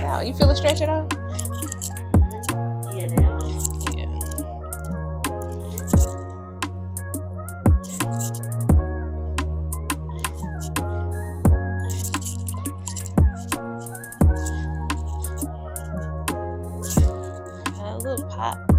out. You feel it stretch it out? Yeah, now. Yeah. A little pop.